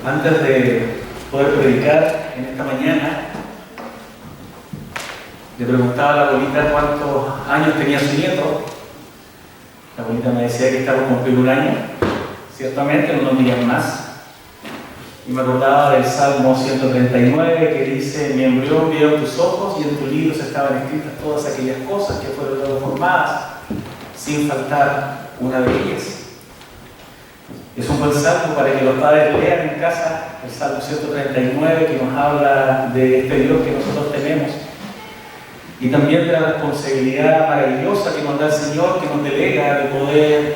Antes de poder predicar en esta mañana, le preguntaba a la abuelita cuántos años tenía su nieto. La abuelita me decía que estaba por cumplir un año, ciertamente, en unos días más. Y me acordaba del Salmo 139 que dice: mi embrión vieron tus ojos y en tus libros estaban escritas todas aquellas cosas que fueron luego formadas, sin faltar una de ellas. Es un buen salmo para que los padres lean en casa, el Salmo 139, que nos habla de este Dios que nosotros tenemos y también de la responsabilidad maravillosa que nos da el Señor, que nos delega de poder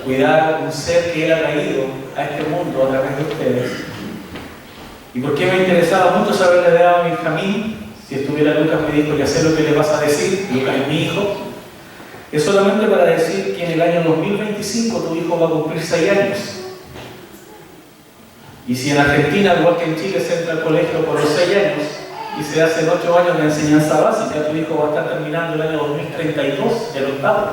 cuidar un ser que Él ha traído a este mundo a través de ustedes. ¿Y por qué me interesaba mucho saberle dado a Benjamín? Si estuviera Lucas me dijo: ya sé lo que le vas a decir, Lucas es mi hijo. Es solamente para decir que en el año 2025 tu hijo va a cumplir 6 años. Y si en Argentina, igual que en Chile, se entra al colegio por los 6 años y se hacen 8 años de enseñanza básica, tu hijo va a estar terminando el año 2032, el octavo.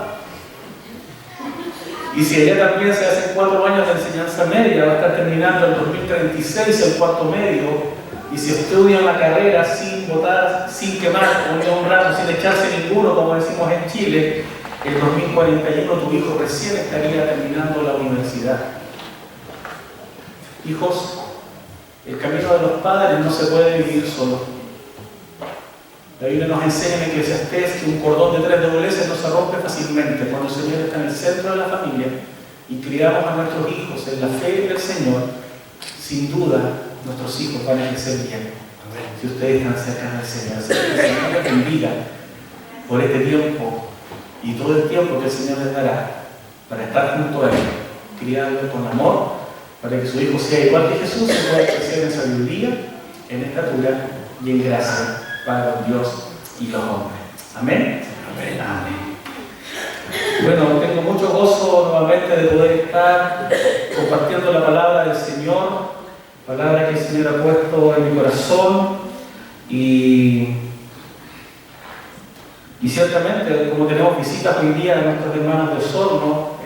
Y si allá también se hacen 4 años de enseñanza media, va a estar terminando el 2036, el cuarto medio. Y si estudia una carrera sin votar, sin quemar un ramo, sin echarse ninguno, como decimos en Chile, en 2041 tu hijo recién estaría terminando la universidad. Hijos, el camino de los padres no se puede vivir solo. La Biblia nos enseña en Eclesiastés que un cordón de 3 dobleces no se rompe fácilmente cuando el Señor está en el centro de la familia y criamos a nuestros hijos en la fe del Señor. Sin duda, nuestros hijos van a crecer bien. Si ustedes están cerca del Señor, así que el Señor les bendiga por este tiempo y todo el tiempo que el Señor les dará para estar junto a Él, criarlo con amor, para que su hijo sea igual que Jesús y pueda crecer en sabiduría, en estatura y en gracia para Dios y los hombres. Amén. Amén. Amén. Bueno, tengo mucho gozo nuevamente de poder estar compartiendo la palabra del Señor, palabra que el Señor ha puesto en mi corazón y ciertamente, como tenemos visitas hoy día de nuestros hermanos de Osorno,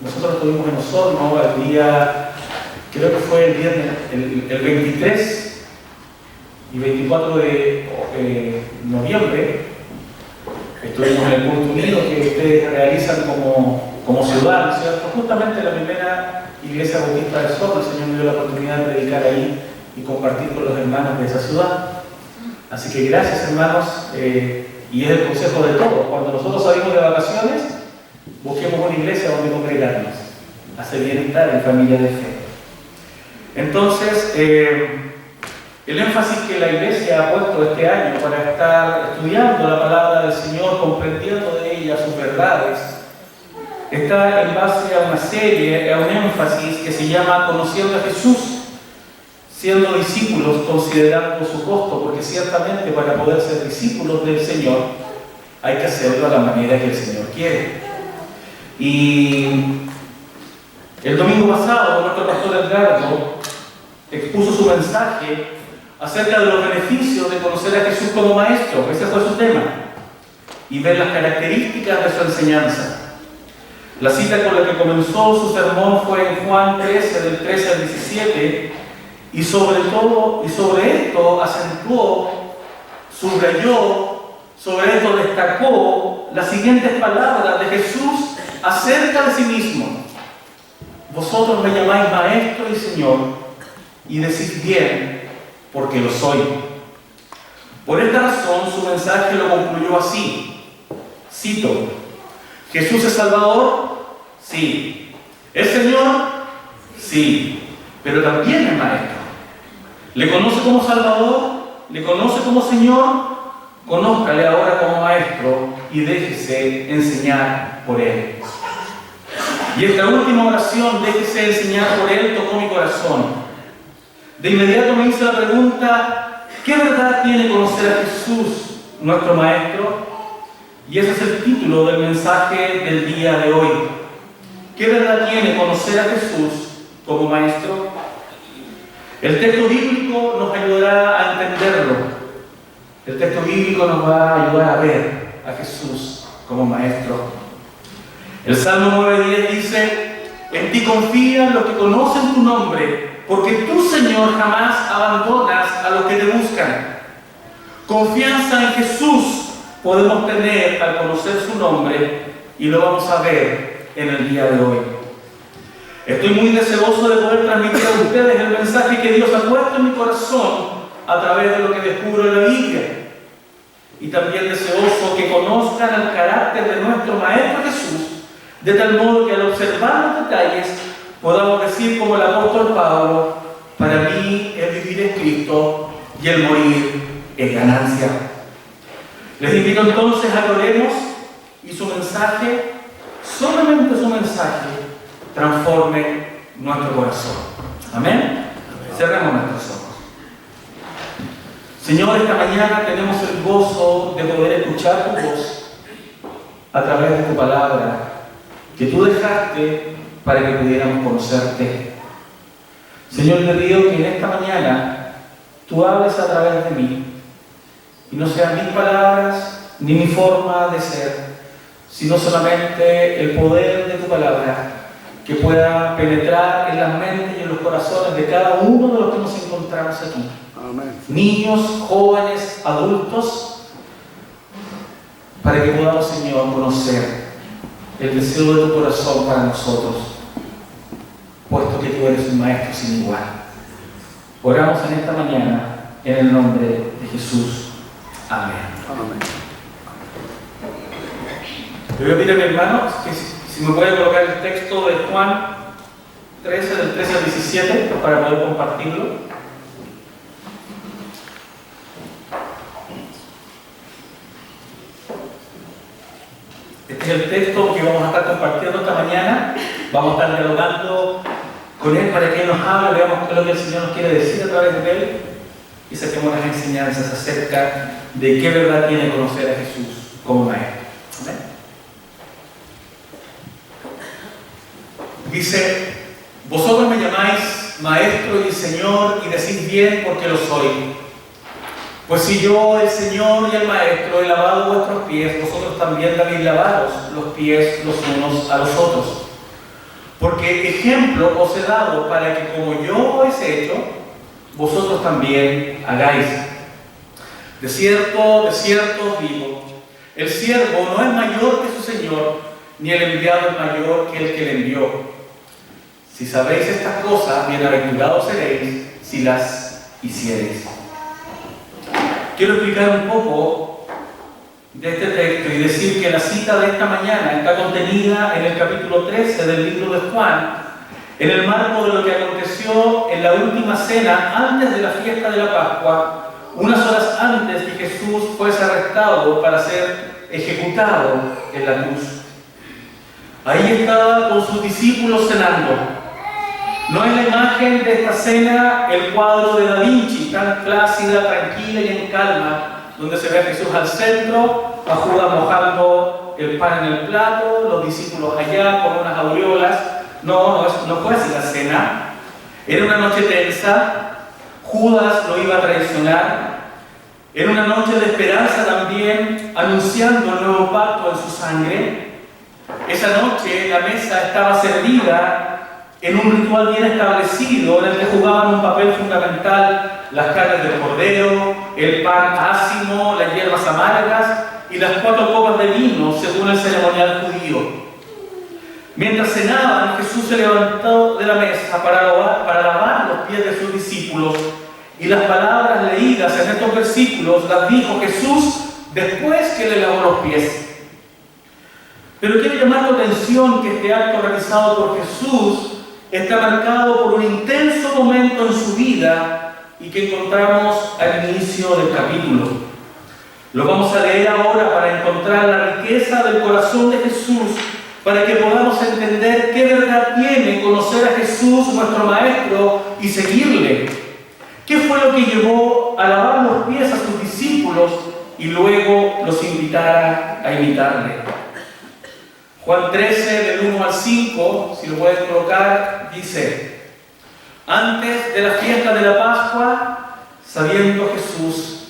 nosotros estuvimos en Osorno el día, creo que fue el viernes, el 23 y 24 de noviembre. Estuvimos en el culto unido que ustedes realizan como ciudad, ¿cierto? Justamente la primera iglesia bautista de Osorno. El Señor me dio la oportunidad de predicar ahí y compartir con los hermanos de esa ciudad. Así que gracias, hermanos. Y es el consejo de todos: cuando nosotros salimos de vacaciones, busquemos una iglesia donde congregarnos. Hace bien estar en familia de fe. Entonces, el énfasis que la iglesia ha puesto este año para estar estudiando la palabra del Señor, comprendiendo de ella sus verdades, está en base a una serie, a un énfasis que se llama Conociendo a Jesús, siendo discípulos, considerando su costo, porque ciertamente para poder ser discípulos del Señor hay que hacerlo a la manera que el Señor quiere. Y el domingo pasado nuestro pastor Edgardo expuso su mensaje acerca de los beneficios de conocer a Jesús como maestro. Ese fue su tema, y ver las características de su enseñanza. La cita con la que comenzó su sermón fue en Juan 13, del 13 al 17, y sobre esto acentuó, subrayó, sobre esto destacó las siguientes palabras de Jesús acerca de sí mismo: vosotros me llamáis maestro y Señor, y decís bien, porque lo soy. Por esta razón su mensaje lo concluyó así, cito: ¿Jesús es Salvador? Sí. ¿Es Señor? Sí. Pero también es maestro. ¿Le conoce como Salvador? ¿Le conoce como Señor? Conózcale ahora como maestro y déjese enseñar por Él. Y esta última oración, déjese enseñar por Él, tocó mi corazón. De inmediato me hice la pregunta: ¿qué verdad tiene conocer a Jesús, nuestro maestro? Y ese es el título del mensaje del día de hoy. ¿Qué verdad tiene conocer a Jesús como maestro? El texto bíblico nos ayudará a entenderlo. El texto bíblico nos va a ayudar a ver a Jesús como maestro. El Salmo 9:10 dice: en ti confían los que conocen tu nombre, porque tú, Señor, jamás abandonas a los que te buscan. Confianza en Jesús podemos tener al conocer su nombre y lo vamos a ver en el día de hoy. Estoy muy deseoso de poder transmitir a ustedes el mensaje que Dios ha puesto en mi corazón a través de lo que descubro en la Biblia. Y también deseoso que conozcan el carácter de nuestro Maestro Jesús, de tal modo que al observar los detalles podamos decir como el apóstol Pablo: para mí el vivir es Cristo y el morir es ganancia. Les invito entonces a que oremos y su mensaje, solamente su mensaje, transforme nuestro corazón. Amén. Cerremos nuestros ojos. Señor, esta mañana tenemos el gozo de poder escuchar tu voz a través de tu palabra que tú dejaste para que pudiéramos conocerte. Señor, te pido que en esta mañana tú hables a través de mí y no sean mis palabras ni mi forma de ser, sino solamente el poder de tu palabra que pueda penetrar en las mentes y en los corazones de cada uno de los que nos encontramos aquí. Amén. Niños, jóvenes, adultos, para que podamos, Señor, conocer el deseo de tu corazón para nosotros, puesto que tú eres un Maestro sin igual. Oramos en esta mañana en el nombre de Jesús. Amén. Amén. Le voy a pedir a mi hermano que si me puede colocar el texto de Juan 13, del 13 al 17, para poder compartirlo. Este es el texto que vamos a estar compartiendo esta mañana. Vamos a estar dialogando con él para que él nos hable, veamos qué es lo que el Señor nos quiere decir a través de él y saquemos las enseñanzas acerca de qué verdad tiene conocer a Jesús como Maestro. ¿Amén? Dice: vosotros me llamáis Maestro y Señor y decís bien porque lo soy. Pues si yo, el Señor y el Maestro, he lavado vuestros pies, vosotros también debéis lavaros los pies los unos a los otros. Porque ejemplo os he dado para que como yo os he hecho, vosotros también hagáis. De cierto os digo, el siervo no es mayor que su Señor, ni el enviado es mayor que el que le envió. Si sabéis estas cosas, bienaventurados seréis si las hiciereis. Quiero explicar un poco de este texto y decir que la cita de esta mañana está contenida en el capítulo 13 del libro de Juan, en el marco de lo que aconteció en la última cena antes de la fiesta de la Pascua, unas horas antes que Jesús fuese arrestado para ser ejecutado en la cruz. Ahí estaba con sus discípulos cenando. No es la imagen de esta cena el cuadro de Da Vinci, tan plácida, tranquila y en calma, donde se ve a Jesús al centro, a Judas mojando el pan en el plato, los discípulos allá con unas aureolas. No fue así la cena. Era una noche tensa, Judas lo iba a traicionar. Era una noche de esperanza también, anunciando el nuevo pacto en su sangre. Esa noche la mesa estaba servida en un ritual bien establecido en el que jugaban un papel fundamental las carnes del cordero, el pan ácimo, las hierbas amargas y las 4 copas de vino según el ceremonial judío. Mientras cenaban, Jesús se levantó de la mesa para lavar los pies de sus discípulos, y las palabras leídas en estos versículos las dijo Jesús después que le lavó los pies. Pero quiero llamar tu atención que este acto realizado por Jesús está marcado por un intenso momento en su vida y que encontramos al inicio del capítulo. Lo vamos a leer ahora para encontrar la riqueza del corazón de Jesús, para que podamos entender qué verdad tiene conocer a Jesús, nuestro Maestro, y seguirle. ¿Qué fue lo que llevó a lavar los pies a sus discípulos y luego los invitara a imitarle? Juan 13, del 1 al 5, si lo puedes colocar, dice: antes de la fiesta de la Pascua, sabiendo Jesús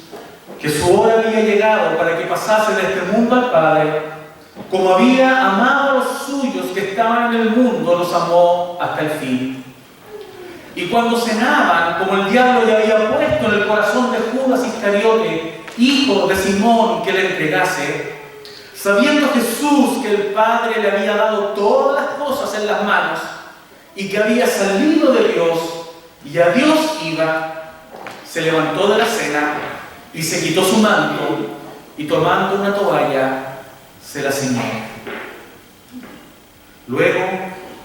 que su hora había llegado para que pasase de este mundo al Padre, como había amado a los suyos que estaban en el mundo, los amó hasta el fin. Y cuando cenaban, como el diablo ya había puesto en el corazón de Judas Iscariote, hijo de Simón, que le entregase, sabiendo Jesús que el Padre le había dado todas las cosas en las manos y que había salido de Dios y a Dios iba, se levantó de la cena y se quitó su manto y tomando una toalla se la ciñó. Luego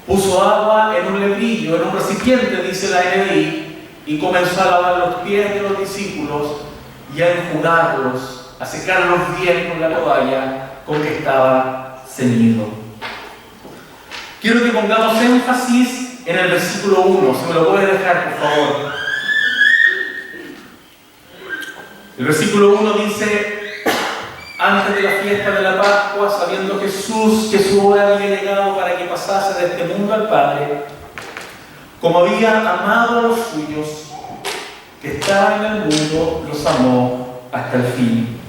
puso agua en un lebrillo, en un recipiente, dice la NBI, y comenzó a lavar los pies de los discípulos y a enjugarlos, a secarlos bien con la toalla con que estaba ceñido. Quiero que pongamos énfasis en el versículo 1. ¿Se me lo puede dejar, por favor? El versículo 1 dice: antes de la fiesta de la Pascua, sabiendo Jesús que su hora había llegado para que pasase de este mundo al Padre, como había amado a los suyos que estaban en el mundo, los amó hasta el fin.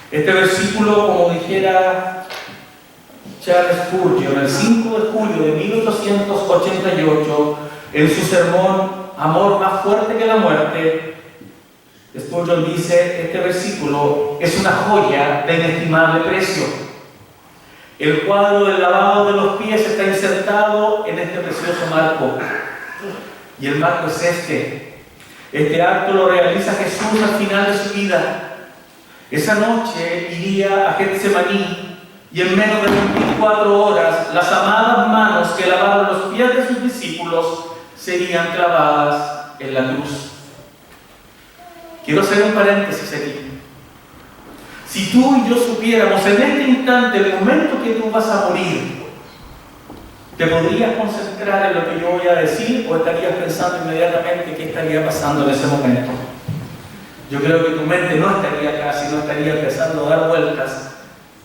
Este versículo, como dijera Charles Spurgeon, el 5 de julio de 1888, en su sermón Amor más fuerte que la muerte, Spurgeon dice: este versículo es una joya de inestimable precio. El cuadro del lavado de los pies está insertado en este precioso marco. Y el marco es este. Este acto lo realiza Jesús al final de su vida. Esa noche iría a Getsemaní y en menos de 24 horas las amadas manos que lavaron los pies de sus discípulos serían clavadas en la cruz. Quiero hacer un paréntesis aquí. Si tú y yo supiéramos en este instante el momento que tú vas a morir, ¿te podrías concentrar en lo que yo voy a decir o estarías pensando inmediatamente qué estaría pasando en ese momento? Yo creo que tu mente no estaría acá, sino estaría empezando a dar vueltas.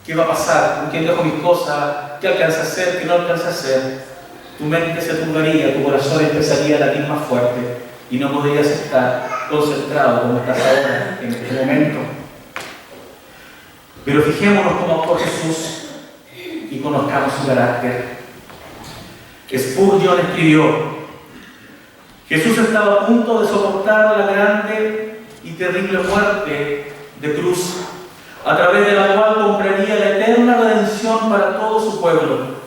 ¿Qué va a pasar? ¿Con quién dejo mis cosas? ¿Qué alcanza a hacer? ¿Qué no alcanza a hacer? Tu mente se turbaría, tu corazón empezaría a latir más fuerte y no podrías estar concentrado como estás ahora en este momento. Pero fijémonos cómo actuó Jesús y conozcamos su carácter. Spurgeon escribió: Jesús estaba a punto de soportar la grande y terrible muerte de cruz, a través de la cual compraría la eterna redención para todo su pueblo.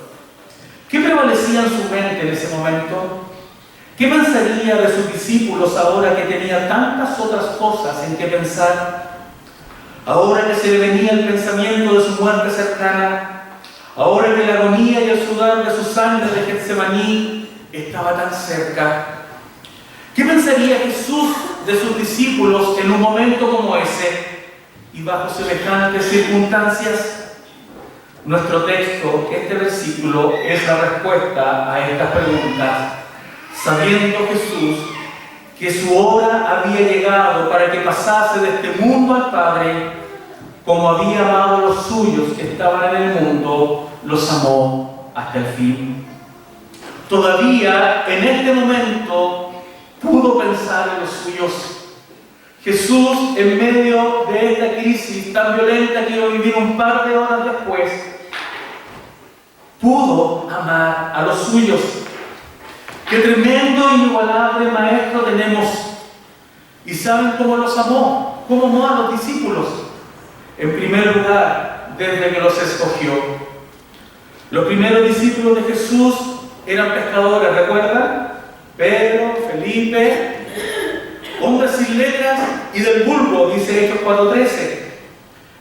¿Qué prevalecía en su mente en ese momento? ¿Qué pensaría de sus discípulos ahora que tenía tantas otras cosas en que pensar? Ahora que se le venía el pensamiento de su muerte cercana, ahora que la agonía y el sudor de su sangre de Getsemaní estaba tan cerca. ¿Qué pensaría Jesús de sus discípulos en un momento como ese y bajo semejantes circunstancias? Nuestro texto, este versículo, es la respuesta a estas preguntas. Sabiendo Jesús que su hora había llegado para que pasase de este mundo al Padre, como había amado a los suyos que estaban en el mundo, los amó hasta el fin. Todavía en este momento pudo pensar en los suyos. Jesús, en medio de esta crisis tan violenta que iba a vivir un par de horas después, pudo amar a los suyos. ¡Qué tremendo e inigualable maestro tenemos! ¿Y saben cómo los amó? ¿Cómo amó a los discípulos? En primer lugar, desde que los escogió. Los primeros discípulos de Jesús eran pescadores, ¿recuerdan? Pedro, Felipe, hombres sin letras y del vulgo, dice Hechos 4:13.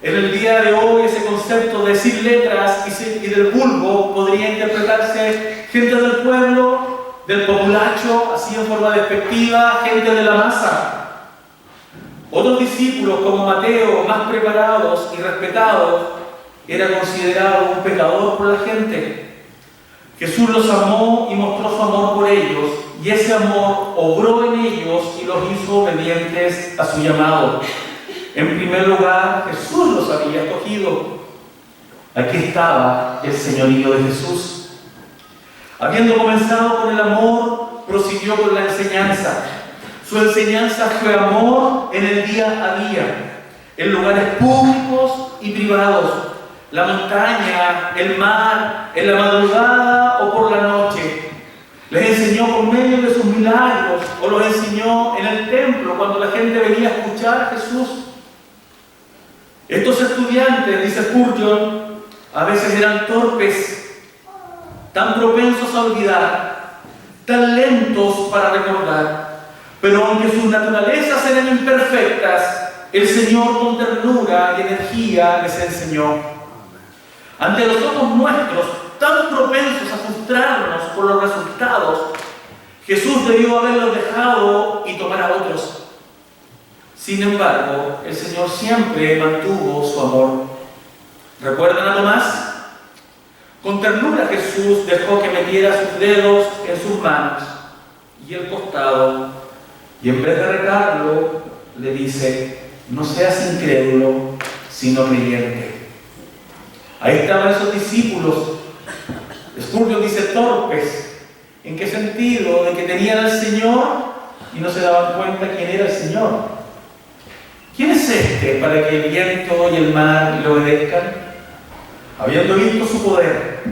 En el día de hoy ese concepto de sin letras y del vulgo podría interpretarse gente del pueblo, del populacho, así en forma despectiva, gente de la masa. Otros discípulos como Mateo, más preparados y respetados, era considerado un pecador por la gente. Jesús los amó y mostró su amor por ellos, y ese amor obró en ellos y los hizo obedientes a su llamado. En primer lugar, Jesús los había escogido. Aquí estaba el señorío de Jesús. Habiendo comenzado con el amor, prosiguió con la enseñanza. Su enseñanza fue amor en el día a día, en lugares públicos y privados, la montaña, el mar, en la madrugada o por la noche. Les enseñó por medio de sus milagros, o los enseñó en el templo cuando la gente venía a escuchar a Jesús. Estos estudiantes, dice Spurgeon, a veces eran torpes, tan propensos a olvidar, tan lentos para recordar, pero aunque sus naturalezas eran imperfectas, el Señor con ternura y energía les enseñó. Ante los ojos nuestros, tan propensos a frustrarnos por los resultados, Jesús debió haberlos dejado y tomar a otros. Sin embargo, el Señor siempre mantuvo su amor. ¿Recuerdan a Tomás? Con ternura Jesús dejó que metiera sus dedos en sus manos y el costado, y en vez de retarlo, le dice: no seas incrédulo, sino creyente. Ahí estaban esos discípulos. Spurgeon dice torpes. ¿En qué sentido? De que tenían al Señor y no se daban cuenta quién era el Señor. ¿Quién es este para que el viento y el mar le obedezcan? Habiendo visto su poder,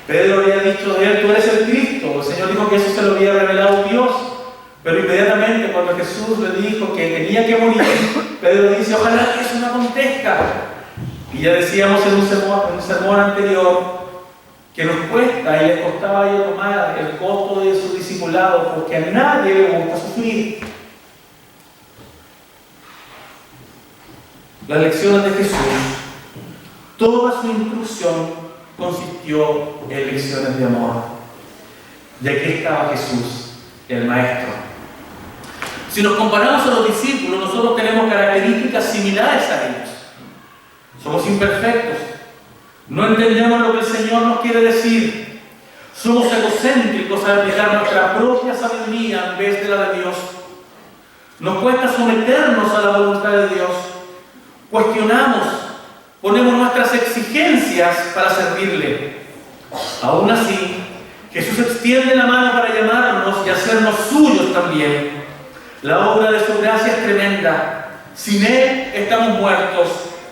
Pedro había dicho de él: tú eres el Cristo. El Señor dijo que eso se lo había revelado Dios. Pero inmediatamente cuando Jesús le dijo que tenía que morir, Pedro dice: ojalá que eso no acontezca. Y ya decíamos en un sermón anterior que nos cuesta y les costaba a ellos tomar el costo de su discipulado, porque a nadie le gusta sufrir. Las lecciones de Jesús, toda su instrucción consistió en lecciones de amor. Y aquí estaba Jesús, el Maestro. Si nos comparamos a los discípulos, nosotros tenemos características similares a ellos. Somos imperfectos. No entendemos lo que el Señor nos quiere decir. Somos egocéntricos al aplicar nuestra propia sabiduría en vez de la de Dios. Nos cuesta someternos a la voluntad de Dios. Cuestionamos, ponemos nuestras exigencias para servirle. Aún así, Jesús extiende la mano para llamarnos y hacernos suyos también. La obra de su gracia es tremenda. Sin Él estamos muertos,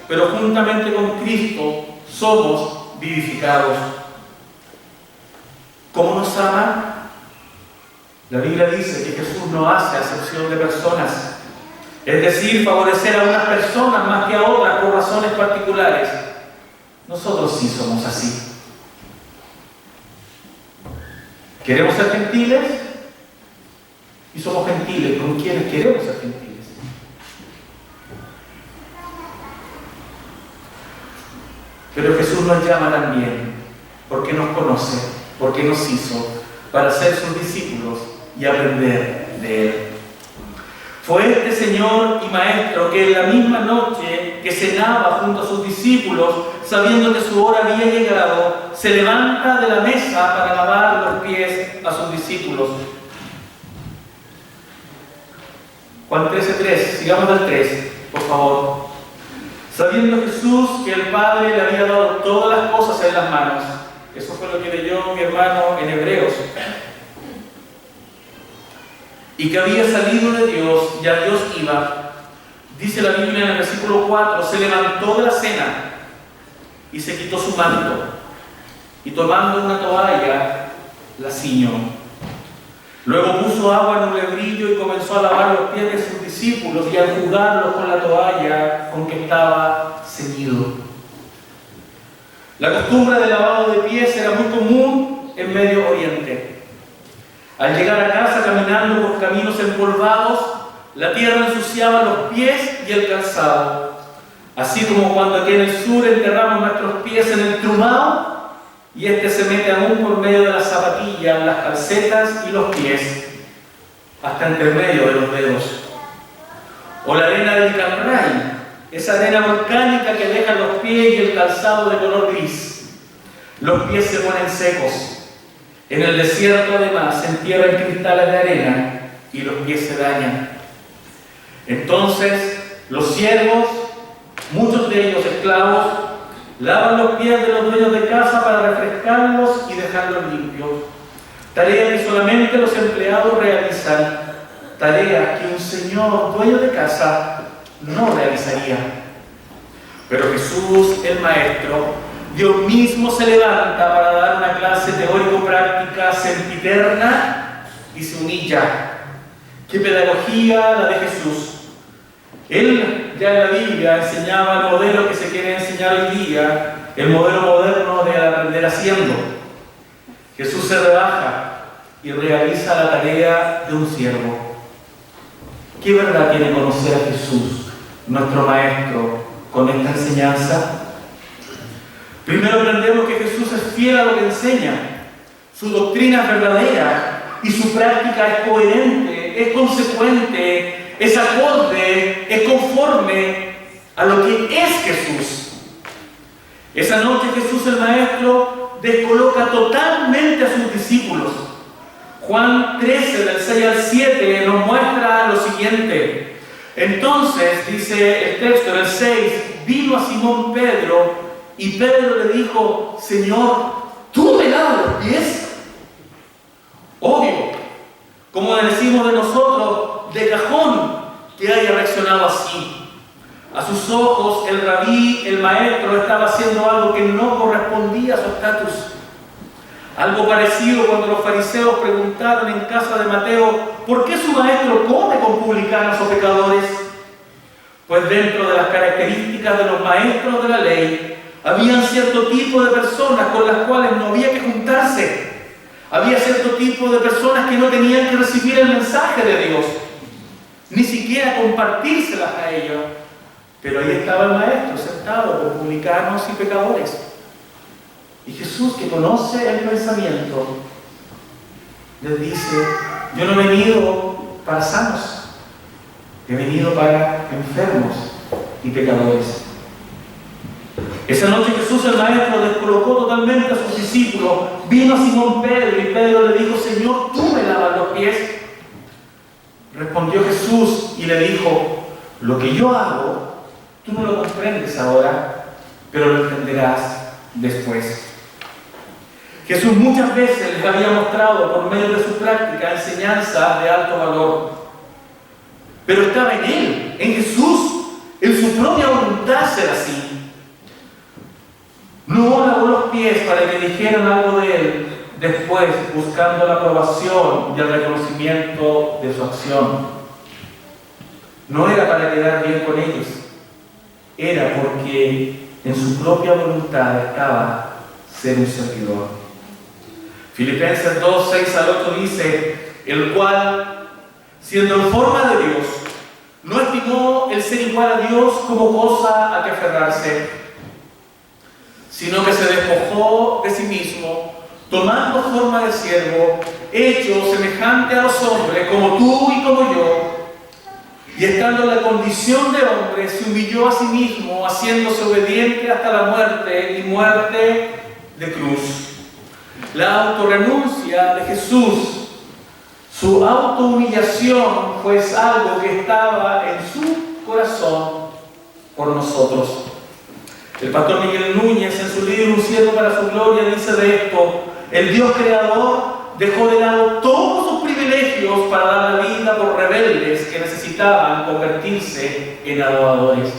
pero juntamente con Cristo somos vivificados. ¿Cómo nos ama? La Biblia dice que Jesús no hace acepción de personas. Es decir, favorecer a unas personas más que a otras por razones particulares. Nosotros sí somos así. ¿Queremos ser gentiles? Y somos gentiles con quienes queremos ser gentiles. Pero Jesús nos llama también porque nos conoce, porque nos hizo para ser sus discípulos y aprender de Él. Fue este Señor y Maestro que en la misma noche que cenaba junto a sus discípulos, sabiendo que su hora había llegado, se levanta de la mesa para lavar los pies a sus discípulos. Juan 13:3, sigamos al 3, por favor. Sabiendo Jesús que el Padre le había dado todas las cosas en las manos. Eso fue lo que leyó mi hermano en Hebreos. Y que había salido de Dios y a Dios iba. Dice la Biblia en el versículo 4, se levantó de la cena y se quitó su manto. Y tomando una toalla, la ciñó. Luego puso agua en un lebrillo y comenzó a lavar los pies de sus discípulos y a enjugarlos con la toalla con que estaba ceñido. La costumbre del lavado de pies era muy común en Medio Oriente. Al llegar a casa caminando por caminos empolvados, la tierra ensuciaba los pies y el calzado. Así como cuando aquí en el sur enterramos nuestros pies en el trumao, y este se mete aún por medio de las zapatillas, las calcetas y los pies, hasta entre medio de los dedos. O la arena del Cambrai, esa arena volcánica que deja los pies y el calzado de color gris. Los pies se ponen secos. En el desierto además se entierran cristales de arena y los pies se dañan. Entonces los siervos, muchos de ellos esclavos, lavan los pies de los dueños de casa para refrescarlos y dejarlos limpios. Tarea que solamente los empleados realizan, tarea que un señor dueño de casa no realizaría. Pero Jesús, el Maestro, Dios mismo se levanta para dar una clase teórico-práctica sempiterna y se humilla. ¿Qué pedagogía la de Jesús? Él ya en la Biblia enseñaba el modelo que se quiere enseñar hoy día, el modelo moderno de aprender haciendo. Jesús se rebaja y realiza la tarea de un siervo. ¿Qué verdad quiere conocer a Jesús, nuestro Maestro, con esta enseñanza? Primero aprendemos que Jesús es fiel a lo que enseña. Su doctrina es verdadera y su práctica es coherente, es consecuente, es acorde, es conforme a lo que es Jesús. Esa noche Jesús el Maestro descoloca totalmente a sus discípulos. Juan 13, del 6 al 7, nos muestra lo siguiente. Entonces, dice el texto del 6, vino a Simón Pedro y Pedro le dijo: Señor, ¿tú me lavas los pies? Obvio, como decimos de nosotros, de cajón que haya reaccionado así. A sus ojos, el rabí, el maestro, estaba haciendo algo que no correspondía a su estatus. Algo parecido cuando los fariseos preguntaron en casa de Mateo: ¿por qué su maestro come con publicanos o pecadores? Pues dentro de las características de los maestros de la ley, había cierto tipo de personas con las cuales no había que juntarse. Había cierto tipo de personas que no tenían que recibir el mensaje de Dios, ni siquiera compartírselas a ellos. Pero ahí estaba el maestro sentado con publicanos y pecadores. Y Jesús, que conoce el pensamiento, les dice: yo no he venido para sanos, he venido para enfermos y pecadores. Esa noche Jesús el Maestro descolocó totalmente a sus discípulos. Vino a Simón Pedro y Pedro le dijo: Señor, ¿tú me lavas los pies? Respondió Jesús y le dijo: lo que yo hago, tú no lo comprendes ahora, pero lo entenderás después. Jesús muchas veces les había mostrado por medio de su práctica enseñanzas de alto valor, pero estaba en Él, en Jesús, en su propia voluntad ser así. No lavó los pies para que dijeran algo de Él después, buscando la aprobación y el reconocimiento de su acción. No era para quedar bien con ellos, era porque en su propia voluntad estaba ser un servidor. Filipenses 2, 6 al 8 dice: el cual, siendo en forma de Dios, no estimó el ser igual a Dios como cosa a que aferrarse, sino que se despojó de sí mismo, tomando forma de siervo, hecho semejante a los hombres, como tú y como yo, y estando en la condición de hombre, se humilló a sí mismo, haciéndose obediente hasta la muerte, y muerte de cruz. La autorrenuncia de Jesús, su autohumillación, fue algo que estaba en su corazón por nosotros. El pastor Miguel Núñez, en su libro Un siervo para su gloria, dice de esto: el Dios creador dejó de lado todos sus privilegios para dar la vida por rebeldes que necesitaban convertirse en adoradores.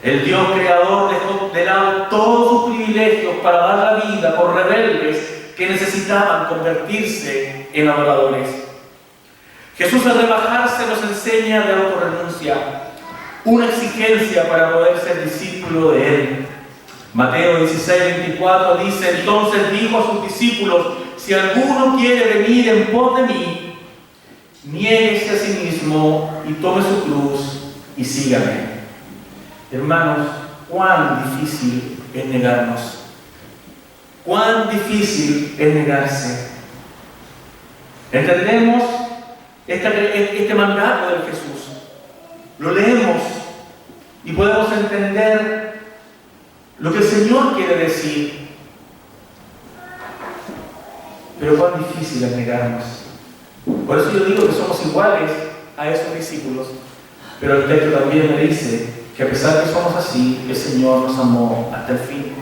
El Dios creador dejó de lado todos sus privilegios para dar la vida por rebeldes que necesitaban convertirse en adoradores. Jesús, al rebajarse, nos enseña de autorrenuncia, una exigencia para poder ser discípulo de Él. Mateo 16, 24 dice: entonces dijo a sus discípulos: si alguno quiere venir en pos de mí, niéguese a sí mismo y tome su cruz y sígame. Hermanos, cuán difícil es negarnos. Cuán difícil es negarse. Entendemos este mandato de Jesús. Lo leemos y podemos entender lo que el Señor quiere decir. Pero cuán difícil es negarnos. Por eso yo digo que somos iguales a esos discípulos. Pero el texto también me dice que a pesar de que somos así, el Señor nos amó hasta el fin.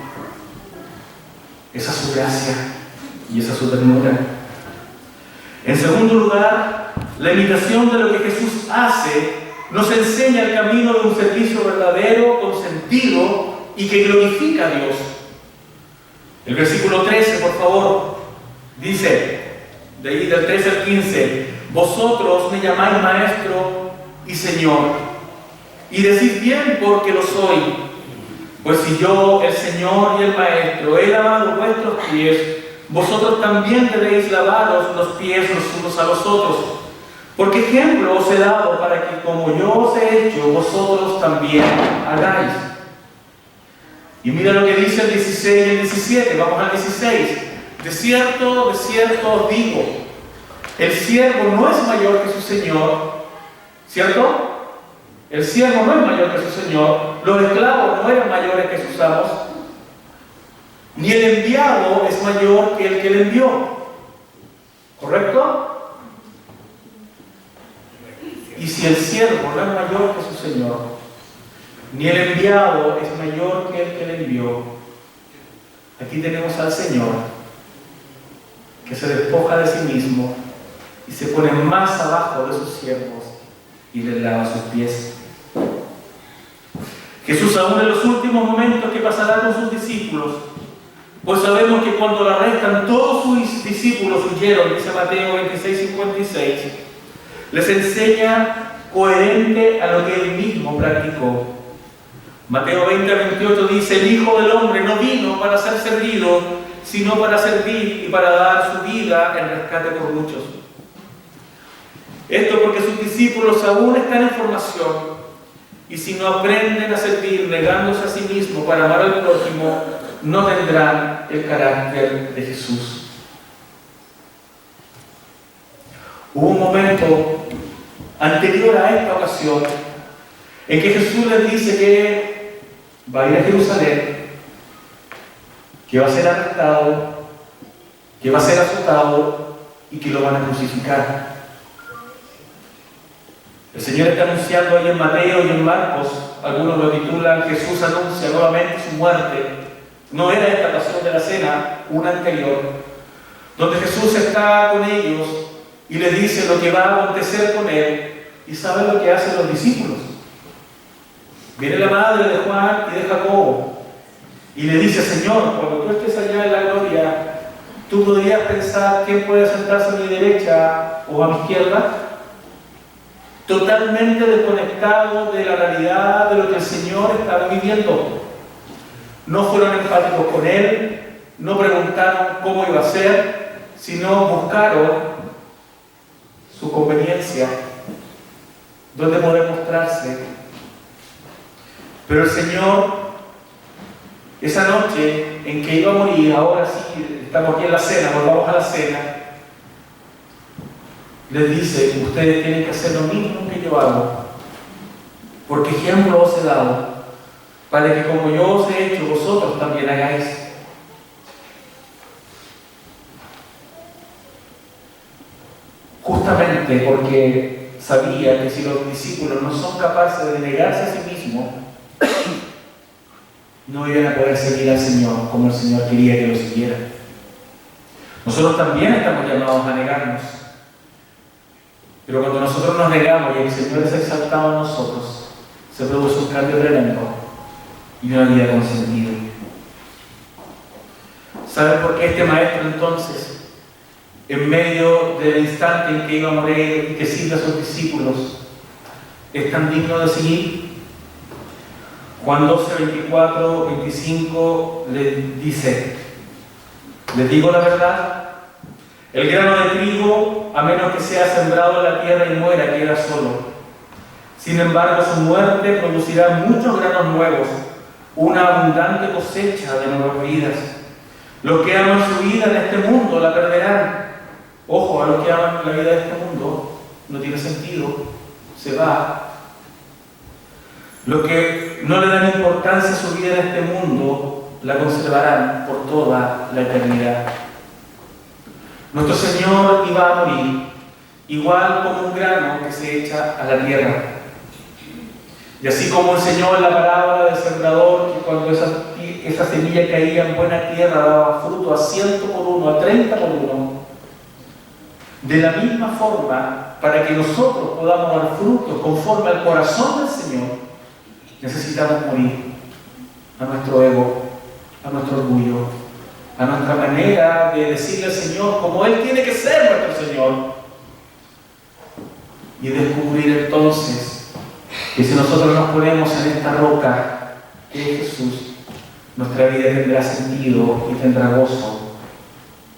Esa es su gracia y esa es su ternura. En segundo lugar, la imitación de lo que Jesús hace nos enseña el camino de un servicio verdadero, con sentido y que glorifica a Dios. El versículo 13, por favor, dice, de ahí del 13 al 15, vosotros me llamáis maestro y señor, y decís bien porque lo soy. Pues si yo, el Señor y el Maestro, he lavado vuestros pies, vosotros también debéis lavaros los pies los unos a los otros. Porque ejemplo os he dado para que como yo os he hecho, vosotros también hagáis. Y mira lo que dice el 16 y el 17, vamos al 16. De cierto os digo, el siervo no es mayor que su Señor, ¿cierto? El siervo no es mayor que su Señor, los esclavos no eran mayores que sus amos, ni el enviado es mayor que el que le envió. ¿Correcto? Y si el siervo no es mayor que su Señor, ni el enviado es mayor que el que le envió, aquí tenemos al Señor que se despoja de sí mismo y se pone más abajo de sus siervos y les lava sus pies. Jesús aún en los últimos momentos que pasará con sus discípulos, pues sabemos que cuando la arrestan todos sus discípulos huyeron, dice Mateo 26:56, les enseña coherente a lo que él mismo practicó. Mateo 20:28 dice, el Hijo del Hombre no vino para ser servido, sino para servir y para dar su vida en rescate por muchos. Esto porque sus discípulos aún están en formación, y si no aprenden a servir negándose a sí mismo para amar al prójimo, no tendrán el carácter de Jesús. Hubo un momento anterior a esta ocasión en que Jesús les dice que va a ir a Jerusalén, que va a ser arrestado, que va a ser azotado y que lo van a crucificar. El Señor está anunciando ahí en Mateo y en Marcos, algunos lo titulan Jesús anuncia nuevamente su muerte. No era esta pasión de la cena, una anterior, donde Jesús está con ellos y les dice lo que va a acontecer con él. ¿Y saben lo que hacen los discípulos? Viene la madre de Juan y de Jacobo y le dice, Señor, cuando tú estés allá en la gloria, ¿tú podrías pensar quién puede sentarse a mi derecha o a mi izquierda? Totalmente desconectado de la realidad de lo que el Señor estaba viviendo. No fueron empáticos con él, no preguntaron cómo iba a ser, sino buscaron su conveniencia, dónde poder mostrarse. Pero el Señor, esa noche en que iba a morir, ahora sí, estamos aquí en la cena, volvamos a la cena, les dice, ustedes tienen que hacer lo mismo que yo hago, porque ejemplo os he dado, para que como yo os he hecho, vosotros también hagáis. Justamente porque sabía que si los discípulos no son capaces de negarse a sí mismos, no iban a poder seguir al Señor como el Señor quería que lo siguieran. Nosotros también estamos llamados a negarnos. Pero cuando nosotros nos negamos y el Señor es exaltado en nosotros, se produce un cambio tremendo y una vida con sentido. ¿Saben por qué este maestro entonces, en medio del instante en que iba a morir y que sirve a sus discípulos, es tan digno de seguir? Juan 12, 24, 25 le dice, les digo la verdad, el grano de trigo, a menos que sea sembrado en la tierra y muera, queda solo. Sin embargo, su muerte producirá muchos granos nuevos, una abundante cosecha de nuevas vidas. Los que aman su vida en este mundo la perderán. Ojo, a los que aman la vida de este mundo no tiene sentido, se va. Los que no le dan importancia a su vida en este mundo la conservarán por toda la eternidad. Nuestro Señor iba a morir, igual como un grano que se echa a la tierra. Y así como enseñó en la parábola del sembrador, que cuando esa semilla caía en buena tierra daba fruto a 100 por 1, a 30 por 1. De la misma forma, para que nosotros podamos dar frutos conforme al corazón del Señor, necesitamos morir a nuestro ego, a nuestro orgullo, a nuestra manera de decirle al Señor como Él tiene que ser nuestro Señor. Y descubrir entonces que si nosotros nos ponemos en esta roca, que es Jesús, nuestra vida tendrá sentido y tendrá gozo.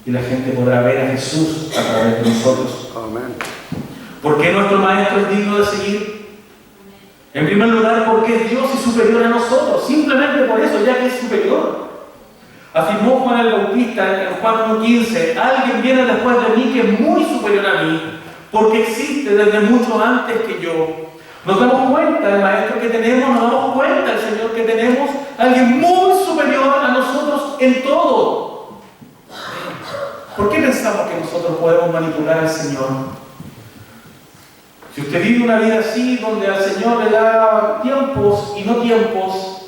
Y la gente podrá ver a Jesús a través de nosotros. Amén. ¿Por qué nuestro Maestro es digno de seguir? En primer lugar, porque es Dios y superior a nosotros. Simplemente por eso, ya que es superior. Afirmó Juan el Bautista en Juan 1:15: alguien viene después de mí que es muy superior a mí, porque existe desde mucho antes que yo. Nos damos cuenta del Maestro que tenemos, nos damos cuenta del Señor que tenemos, alguien muy superior a nosotros en todo. ¿Por qué pensamos que nosotros podemos manipular al Señor? Si usted vive una vida así, donde al Señor le da tiempos y no tiempos,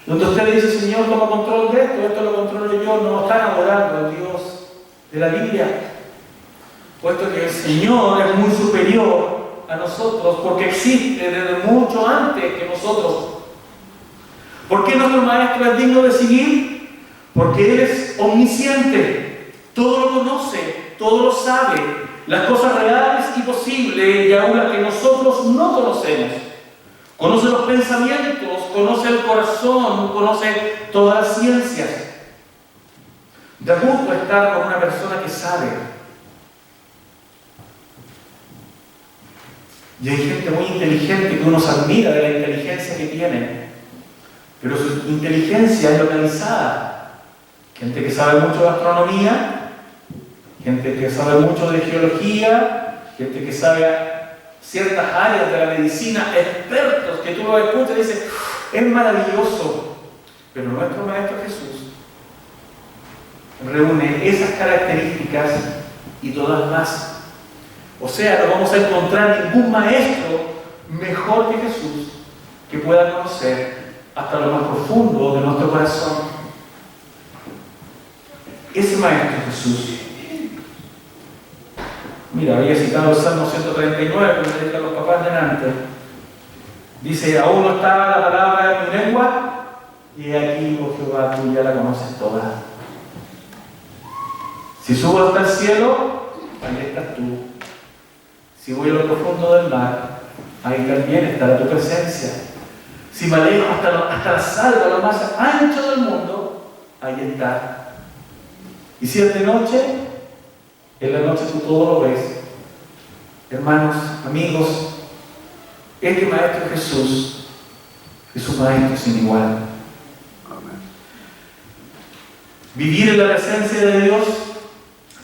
donde usted le dice: Señor, toma control de esto lo controlo yo, no están adorando al Dios de la Biblia, puesto que el Señor es muy superior a nosotros, porque existe desde mucho antes que nosotros. ¿Por qué nuestro Maestro es digno de seguir? Porque Él es omnisciente, todo lo conoce, todo lo sabe, las cosas reales y posibles, y aún las que nosotros no conocemos. Conoce los pensamientos, conoce el corazón, conoce todas las ciencias. Da gusto estar con una persona que sabe. Y hay gente muy inteligente que uno se admira de la inteligencia que tiene, pero su inteligencia es localizada. Gente que sabe mucho de astronomía, gente que sabe mucho de geología, gente que sabe ciertas áreas de la medicina, expertos que tú los escuchas y dices: es maravilloso. Pero nuestro Maestro Jesús reúne esas características y todas más. O sea, no vamos a encontrar ningún maestro mejor que Jesús que pueda conocer hasta lo más profundo de nuestro corazón. Ese Maestro Jesús. Mira, había citado el Salmo 139, como le dije a los papás delante. Dice: aún no está la palabra en mi lengua, y aquí, oh Jehová, tú ya la conoces toda. Si subo hasta el cielo, ahí estás tú. Si voy a lo profundo del mar, ahí también estará tu presencia. Si me alejo hasta la salva, lo más ancho del mundo, ahí está. Y si es de noche, en la noche tú todo lo ves. Hermanos, amigos, este Maestro Jesús es un Maestro sin igual. Amén. Vivir en la presencia de Dios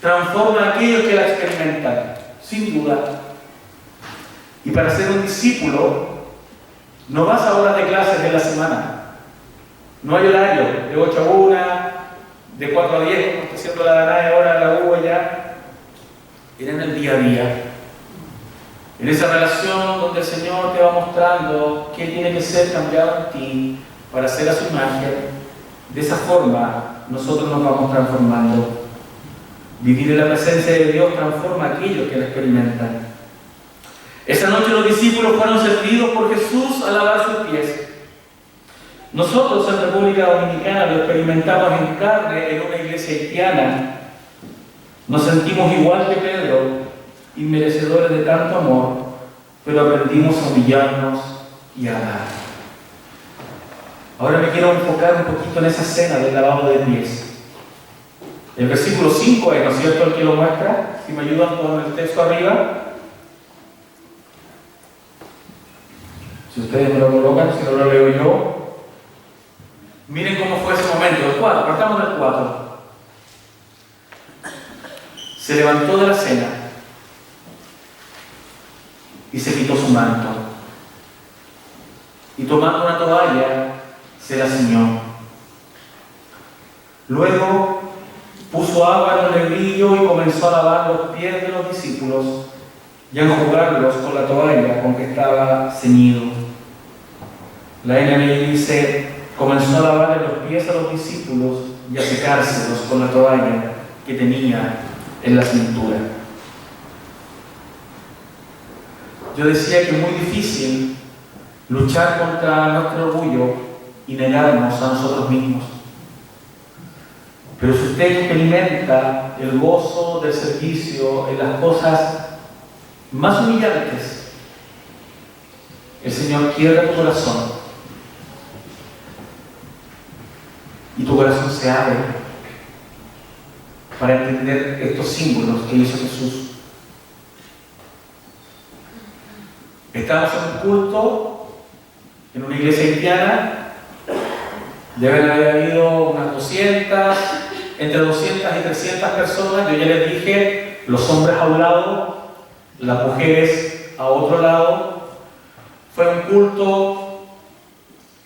transforma a aquellos que la experimentan, sin duda. Y para ser un discípulo, no vas a horas de clases de la semana. No hay horario de 8 a 1, de 4 a 10, como está haciendo la Danae ahora, la U ya. Era en el día a día. En esa relación donde el Señor te va mostrando qué tiene que ser cambiado en ti para ser a su imagen. De esa forma, nosotros nos vamos transformando. Vivir en la presencia de Dios transforma a aquellos que la experimentan. Esa noche los discípulos fueron servidos por Jesús a lavar sus pies. Nosotros en República Dominicana lo experimentamos en carne en una iglesia haitiana. Nos sentimos igual que Pedro, inmerecedores de tanto amor, pero aprendimos a humillarnos y a amar. Ahora me quiero enfocar un poquito en esa escena del lavado de pies. El versículo 5 es, ¿no es cierto?, el que lo muestra. Si me ayudan con el texto arriba. Si ustedes me lo colocan, si no lo leo yo. Miren cómo fue ese momento. El 4, partamos del 4. Se levantó de la cena y se quitó su manto. Y tomando una toalla, se la ciñó. Luego puso agua en un lebrillo y comenzó a lavar los pies de los discípulos y a enjugarlos con la toalla con que estaba ceñido. La NBI dice: comenzó a lavarle los pies a los discípulos y a secárselos con la toalla que tenía en la cintura. Yo decía que es muy difícil luchar contra nuestro orgullo y negarnos a nosotros mismos. Pero si usted experimenta el gozo del servicio en las cosas más humillantes, el Señor quiebra tu corazón y tu corazón se abre para entender estos símbolos que hizo Jesús. Estamos en un culto en una iglesia cristiana. Deben haber habido unas 200, entre 200 y 300 personas. Yo ya les dije, los hombres a un lado, las mujeres a otro lado. Fue un culto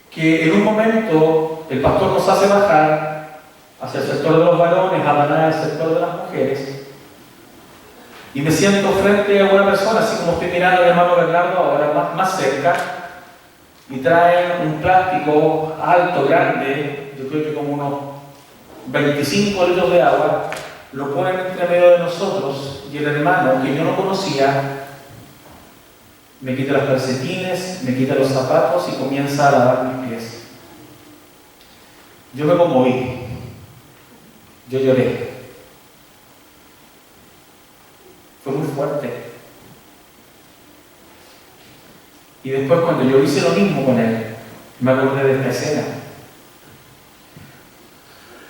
que en un momento el pastor nos hace bajar hacia el sector de los varones, abanar el sector de las mujeres. Y me siento frente a una persona, así como estoy mirando a mi hermano Bernardo ahora, más cerca. Y traen un plástico alto, grande, yo creo que como unos 25 litros de agua, lo ponen entre medio de nosotros y el hermano, que yo no conocía, me quita los calcetines, me quita los zapatos y comienza a lavar mis pies. Yo me conmoví, yo lloré. Fue muy fuerte. Y después cuando yo hice lo mismo con él, me acordé de esta escena.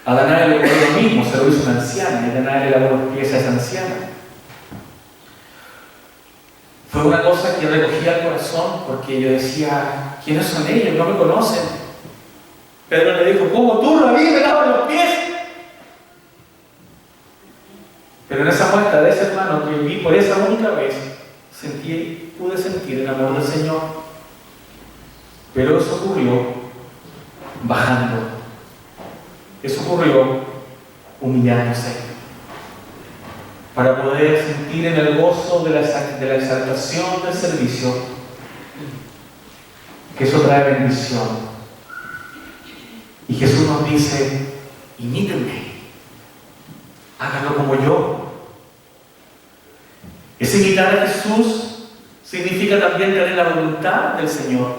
A Danae le ocurrió lo mismo, se lo hizo una anciana, y Danae le lavó los pies a esa anciana. Fue una cosa que recogía el corazón, porque yo decía, ¿quiénes son ellos? No me conocen. Pedro le dijo, ¿cómo tú, Rabí, me lavas los pies? Pero en esa muestra de ese hermano que vi por esa única vez, pude sentir el amor del Señor. Pero eso ocurrió bajando. Eso ocurrió humillándose. Para poder sentir en el gozo de la exaltación del servicio, que eso trae bendición. Y Jesús nos dice, imítenme, háganlo como yo. Ese imitar a Jesús significa también tener la voluntad del Señor.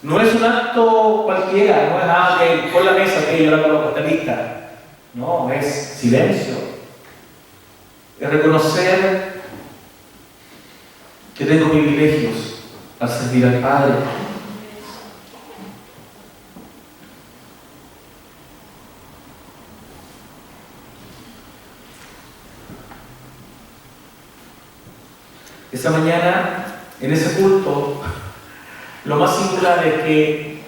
No es un acto cualquiera, no es nada que pon la mesa que yo la coloco, está lista. No, es silencio. Es reconocer que tengo privilegios al servir al Padre. Esa mañana, en ese culto, lo más singular es que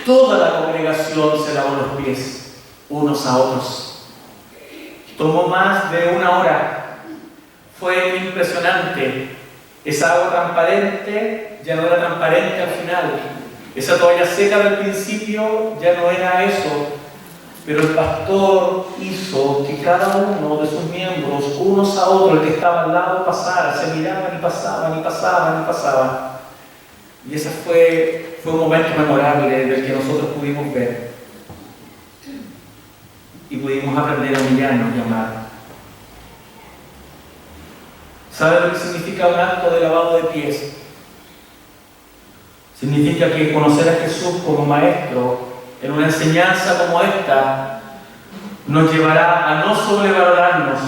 toda la congregación se lavó los pies unos a otros. Tomó más de una hora. Fue impresionante. Esa agua transparente ya no era transparente al final. Esa toalla seca del principio ya no era eso. Pero el pastor hizo que cada uno de sus miembros, unos a otros, el que estaba al lado, pasara, se miraban y pasaban y pasaban y pasaban. Y ese fue un momento memorable del que nosotros pudimos ver. Y pudimos aprender a humillarnos y amar. ¿Sabe lo que significa un acto de lavado de pies? Significa que conocer a Jesús como Maestro en una enseñanza como esta nos llevará a no sobrevalorarnos.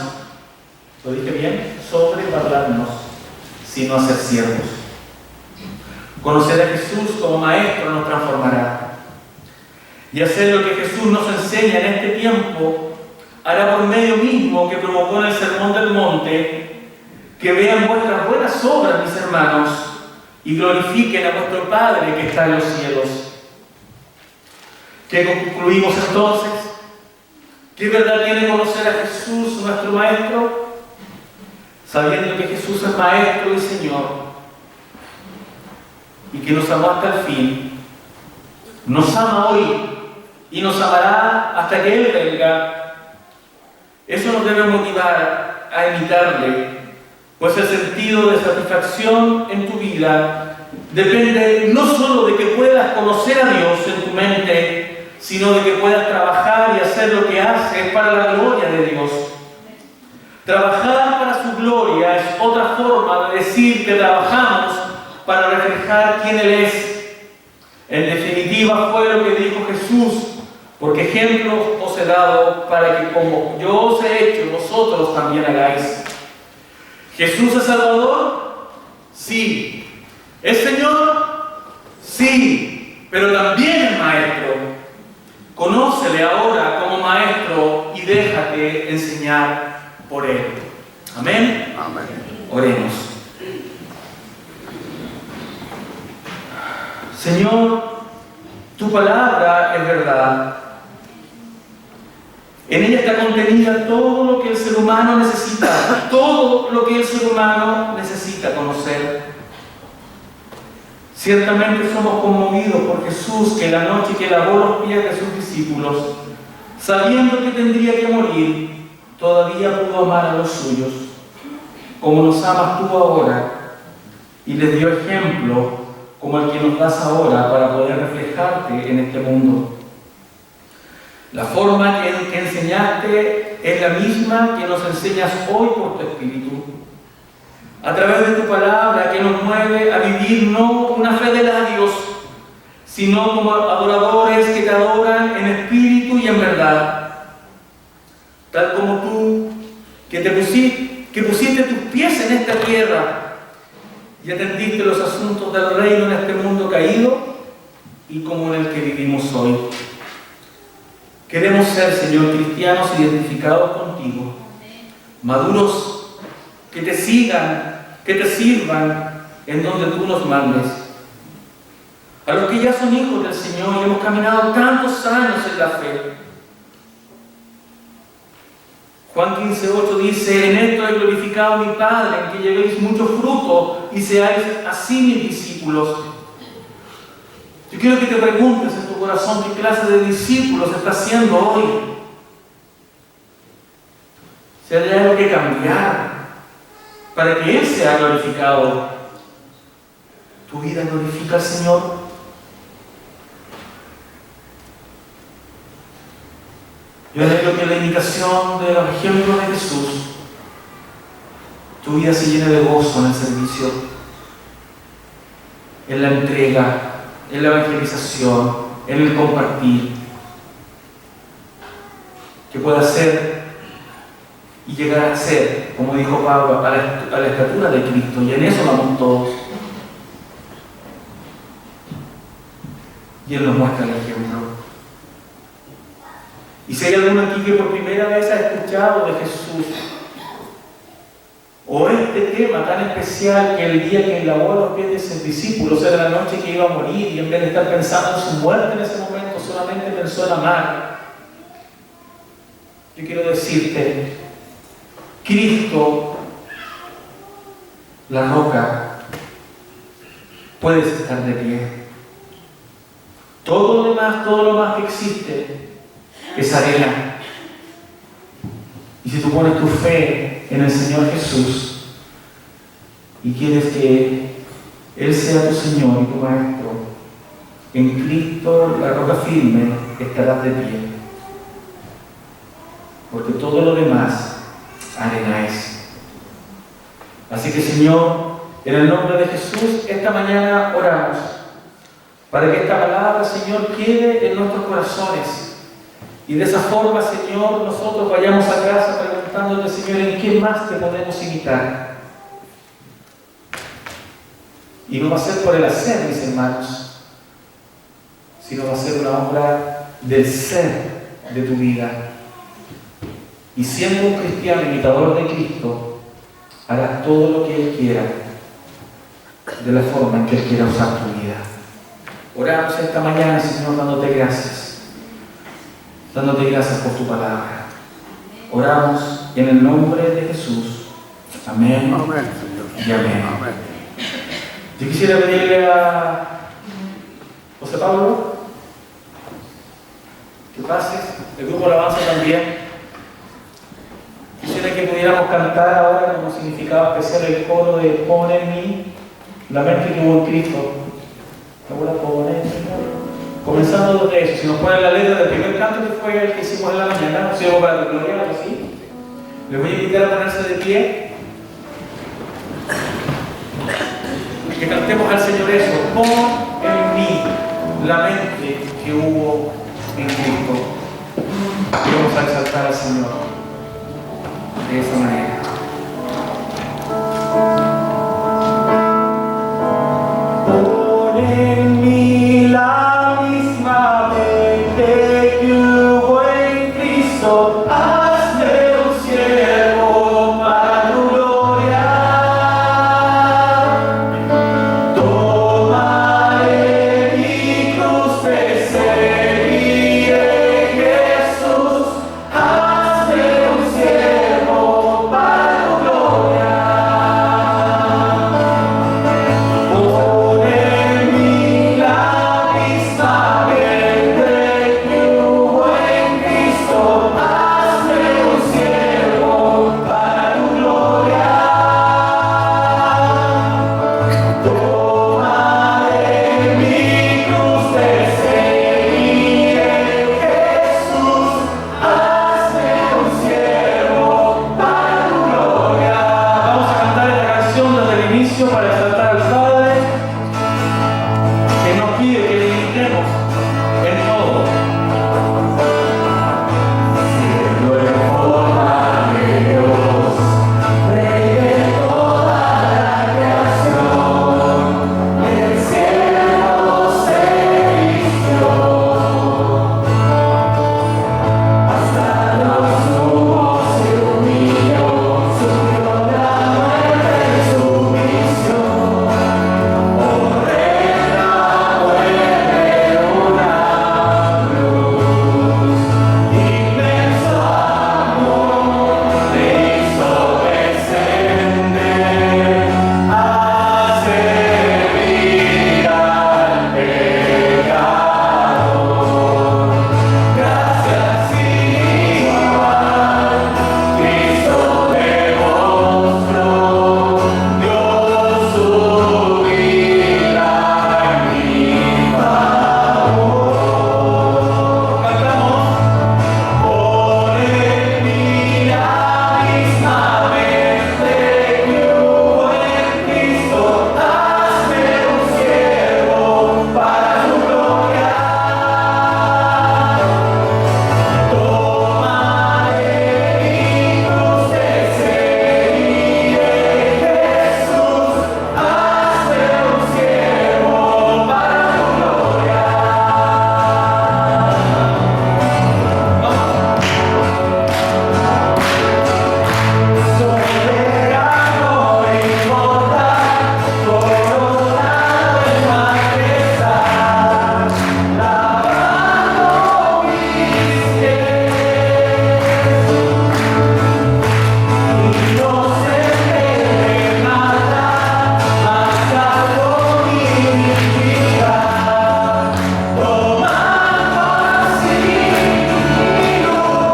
¿Lo dije bien? Sobrevalorarnos, sino a ser siervos. Conocer a Jesús como Maestro nos transformará. Y hacer lo que Jesús nos enseña en este tiempo hará por medio mismo que provocó en el Sermón del Monte, que vean vuestras buenas obras, mis hermanos, y glorifiquen a vuestro Padre que está en los cielos. ¿Qué concluimos entonces? ¿Qué verdad tiene conocer a Jesús, nuestro Maestro? Sabiendo que Jesús es Maestro y Señor, y que nos amó hasta el fin, nos ama hoy y nos amará hasta que Él venga. Eso nos debe motivar a imitarle, pues el sentido de satisfacción en tu vida depende no solo de que puedas conocer a Dios en tu mente, sino de que puedas trabajar y hacer lo que haces para la gloria de Dios. Trabajar para su gloria es otra forma de decir que trabajamos para reflejar quién Él es. En definitiva, fue lo que dijo Jesús, porque ejemplos he dado para que como yo os he hecho, vosotros también hagáis. ¿Jesús es Salvador? Sí. ¿Es Señor? Sí. Pero también es Maestro. Conócele ahora como Maestro y déjate enseñar por Él. Amén. Amén. Oremos. Señor, tu palabra es verdad. En ella está contenida todo lo que el ser humano necesita, todo lo que el ser humano necesita conocer. Ciertamente somos conmovidos por Jesús, que la noche que lavó los pies de sus discípulos, sabiendo que tendría que morir, todavía pudo amar a los suyos, como nos amas tú ahora, y les dio ejemplo como el que nos das ahora para poder reflejarte en este mundo. La forma que enseñaste es la misma que nos enseñas hoy por tu Espíritu, a través de tu palabra que nos mueve a vivir no una fe de labios, sino como adoradores que te adoran en espíritu y en verdad. Tal como tú, que pusiste tus pies en esta tierra y atendiste los asuntos del reino en este mundo caído y como en el que vivimos hoy. Queremos ser, Señor, cristianos identificados contigo, maduros, que te sigan, que te sirvan en donde tú nos mandes. A los que ya son hijos del Señor y hemos caminado tantos años en la fe. Juan 15:8 dice: en esto he glorificado a mi Padre, en que llevéis mucho fruto y seáis así mis discípulos. Yo quiero que te preguntes en tu corazón qué clase de discípulos estás siendo hoy. Si hay algo que cambiar para que Él sea glorificado. ¿Tu vida glorifica al Señor? Yo anhelo que la imitación de los ejemplos de Jesús, tu vida se llene de gozo en el servicio, en la entrega, en la evangelización, en el compartir. Que pueda ser y llegar a ser, como dijo Pablo, a la estatura de Cristo, y en eso vamos todos. Y Él nos muestra el ejemplo. Y si hay alguno aquí que por primera vez ha escuchado de Jesús, o este tema tan especial que el día que lavó los pies de sus discípulos era la noche que iba a morir, y en vez de estar pensando en su muerte en ese momento, solamente pensó en amar, yo quiero decirte: Cristo, la roca, puedes estar de pie. Todo lo más que existe es arena. Y si tú pones tu fe en el Señor Jesús y quieres que Él sea tu Señor y tu Maestro, en Cristo, la roca firme, estarás de pie. Porque todo lo demás arena es. Así que, Señor, en el nombre de Jesús, esta mañana oramos para que esta palabra, Señor, quede en nuestros corazones. Y de esa forma, Señor, nosotros vayamos a casa preguntándote, Señor, ¿en qué más te podemos imitar? Y no va a ser por el hacer, mis hermanos, sino va a ser una obra del ser de tu vida. Y siendo un cristiano imitador de Cristo, harás todo lo que Él quiera, de la forma en que Él quiera usar tu vida. Oramos esta mañana, Señor, dándote gracias. Dándote gracias por tu palabra. Oramos en el nombre de Jesús. Amén. Amén, Señor. Y amén. Amén. Yo quisiera pedirle a José Pablo que pases. El grupo Alabanza también. Quisiera que pudiéramos cantar ahora como significado especial el coro de Pon en mí la mente que hubo en Cristo. Ahora pon en mí. Comenzando desde eso, si nos ponen la letra del primer canto que fue el que hicimos en la mañana, si vamos para tu gloria, algo así, les voy a invitar a ponerse de pie, que cantemos al Señor eso: pon en mí la mente que hubo en Cristo. vamos a exaltar al Señor de esa manera. Pon en mí la misma mente que hubo en Cristo. Hazme un siervo para tu gloria. Tomaré mi cruz, te seguiré, Jesús. Hazme un siervo para tu gloria. Pon en mí la misma mente que hubo en Cristo. Hazme un siervo para tu gloria. Tomaré mi cruz, te seguiré, Jesús. Hazme un siervo para tu gloria. Vamos a cantar esta canción desde el inicio para exaltar al Padre, que nos pide que le imitemos en todo. Siendo en forma de Dios, Rey de toda la creación, el cielo se vistió, hasta los humos se humilló, sufrió la muerte en su misión. Oh, reina, vuelve una luz, inmenso amor te hizo descender a servir al pecador. Gracias sin igual, Cristo demostró, dio su vida en mi favor. Cantamos. Pon en mí la misma mente que hubo en Cristo. Hazme un siervo para tu gloria. Tomaré mi cruz, te seguiré, Jesús. Hazme un siervo para tu gloria. Soberano e inmortal, coronado en majestad, lavando mis pies, inocente de maldad, mas salvo mi iniquidad, tomando así mi lugar.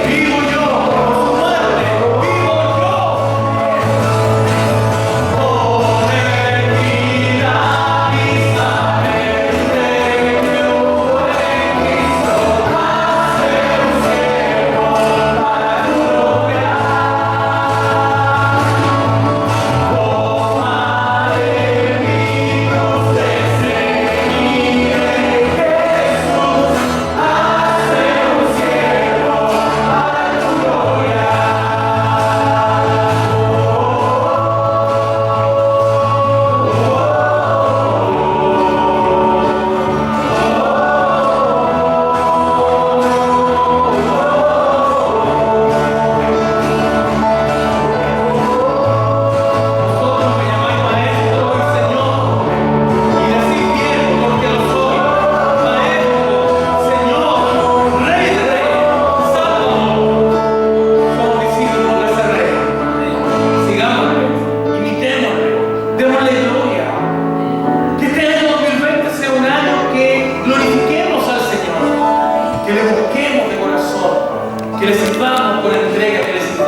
Vivo yo, por su muerte, vivo yo. Pon en mí la misma mente que hubo en Cristo. Hazme un siervo para tu gloria. Tomaré mi cruz, te seguiré, Jesús. Hazme un siervo para tu gloria. Vosotros me llamáis maestro y Señor, y decís bien, porque lo soy, maestro, Señor, Rey de Reyes, Salvador. Somos discípulos de ese Rey. Sigámosle, imitémosle, démosle gloria. Que este año 2020 sea un año que glorifiquemos al Señor, que le busquemos de corazón, que le sirvamos con entrega, que le sirvamos